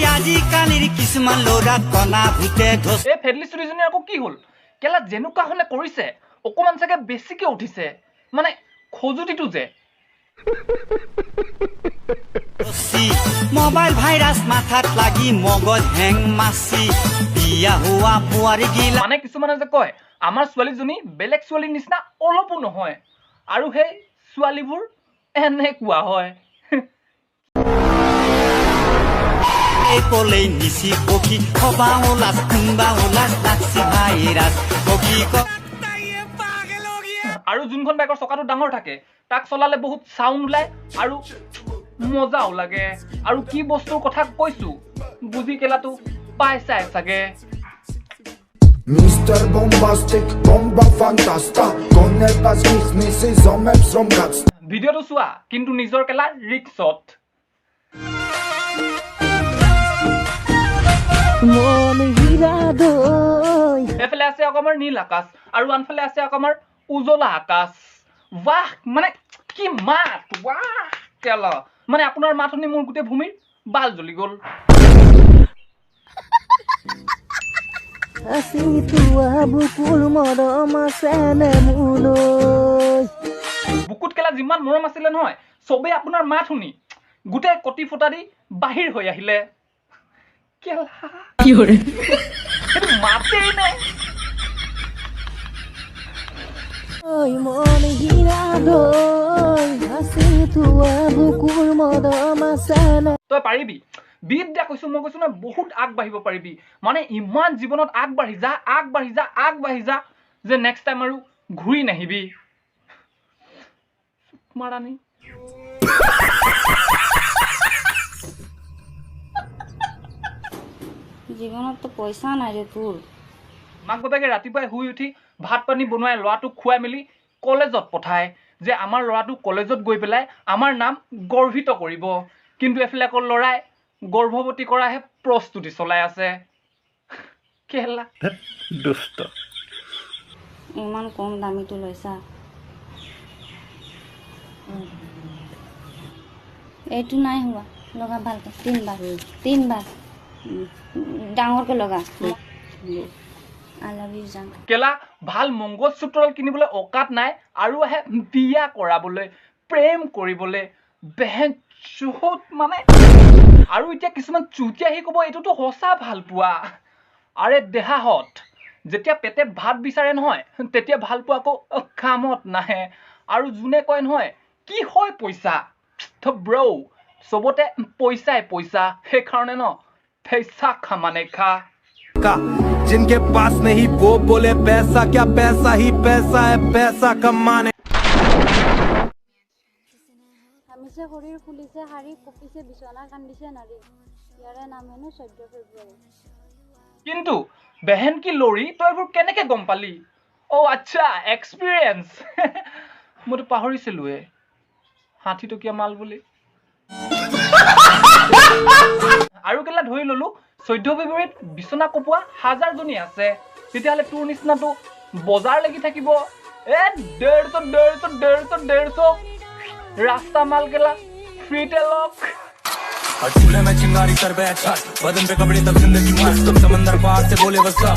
হয় আজিকালিৰ কিছুমান ল'ৰাত কণা ভূতে ধচ। এই ফেডলি চুৰিজনী আকৌ কি হ'ল? কেলা যেনেকুৱা হলে কৰিছে অকমান চাগে বেছিকে উঠিছে, মানে খজুতিটো যে। মোবাইল ভাইৰাছ মাথাত লাগি মগজ হেং মাছি বিয়া হোৱা বোৱাৰী গিলা। মানে কিছুমানে যে কয় আমাৰ ছোৱালীজনী বেলেগ ছোৱালীৰ নিচিনা অলপো নহয়, আৰু সেই ছোৱালীবোৰ এনেকুৱা হয়। কলেই নিচি পক্ষী খবাও লাজ খুম্বাও লাজ লাগছি ভাইৰাছ পক্ষী আৰু যোনখন বাইকৰ চকাটো ডাঙৰ থাকে তাক চলালে বহুত চাউণ্ড ওলায় আৰু মজাও লাগে। আৰু কি বস্তুৰ কথা কৈছো বুজি কেলাটো পাইছাই চাগে। Mr. Bombastic, bomba fantasta, con el pasquis misi zomep zomgats. ভিডিঅ'টো চোৱা কিন্তু নিজৰ কেলা ৰিক্সত। এফালে আছে অকমাৰ নীল আকাশ আৰু আনফালে আছে অকমাৰ উজলা আকাশ। বাহ, মানে কি মাত! বাহ কেলা, মানে আপোনাৰ মাত শুনি মোৰ গোটেই ভূমিৰ বাল জ্বলি গ'ল। বুকুত কেলা যিমান মৰম আছিলে নহয়, চবেই আপোনাৰ মাত শুনি গোটেই কটি ফুটা দি বাহিৰ হৈ আহিলে। কেলা মাতেই নাই। তই পাৰিবি বিদ্যা কৈছো, মই কৈছো নহয় বহুত আগবাঢ়িব পাৰিবি। মানে ইমান জীৱনত আগবাঢ়ি যা আগবাঢ়ি যা আগবাঢ়ি যা যে নেক্সট টাইম আৰু ঘূৰি নাহিবি। মাৰানি জীৱনত তো পইচা নাই ৰে তোৰ। মাক বাপেকে ৰাতিপুৱাই শুই উঠি ভাত পানী বনোৱাই ল'ৰাটোক খুৱাই মেলি কলেজত পঠায় যে আমাৰ ল'ৰাটো কলেজত গৈ পেলাই আমাৰ নাম গৰ্বিত কৰিব। কিন্তু এফালে আকৌ ল'ৰাই গৰ্ভৱতী কৰাহে প্ৰস্তুতি চলাই আছে। কেলা দুষ্ট। ইমান কম দামীটো লৈছা। এইটো নাই হোৱা, লগা ভালকে তিনবাৰ ডাঙৰকে লগা। I love you জান। কেলা ভাল মংগলসূত্ৰ কিনিবলৈ অকাত নাই আৰু আহে বিয়া কৰাবলৈ, প্ৰেম কৰিবলৈ। বেহেন চুত মানে। আৰু এতিয়া কিছুমান চুটি আহি ক'ব এইটোতো সঁচা ভাল পোৱা। আৰে দেহাহত যেতিয়া পেটে ভাত বিচাৰে নহয় তেতিয়া ভাল পোৱা আকৌ কামত নাহে। আৰু যোনে কয় নহয় কি হয় পইচা, ব্ৰ চবতে পইচাই পইচা। সেইকাৰণে ন পইচা খা মানে খা। जिनके पास नहीं वो बोले पैसा क्या, पैसा ही पैसा है, पैसा कमाने। হামিছে শৰীৰ ফুলিছে শাৰী কঁপিছে বিচনা কান্দিছে নাৰী, ইয়াৰে নাম হেনো 14 ফেব্ৰুৱাৰী। কিন্তু বেহেন কি লৰি তই এইবোৰ কেনেকে গম পালি? অ' আচ্ছা এক্সপিৰিয়েঞ্চ। মইতো পাহৰিছিলোৱে 60 টকীয়া মাল বুলি। আৰু কেলা ধৰি ললো 14 ফেব্ৰুৱাৰীত বিচনা কপোৱা 1000 জনী আছে, তেতিয়াহ'লে তোৰ নিচিনাটো বজাৰ লাগি থাকিব 150 ৰাস্তা মাল কেলা ফ্ৰীতে লক। और चूल्हे में चिंगारी कर बैठा, बदन पे कपड़े तब जिंदगी मस्त, समंदर पार से बोले बसा।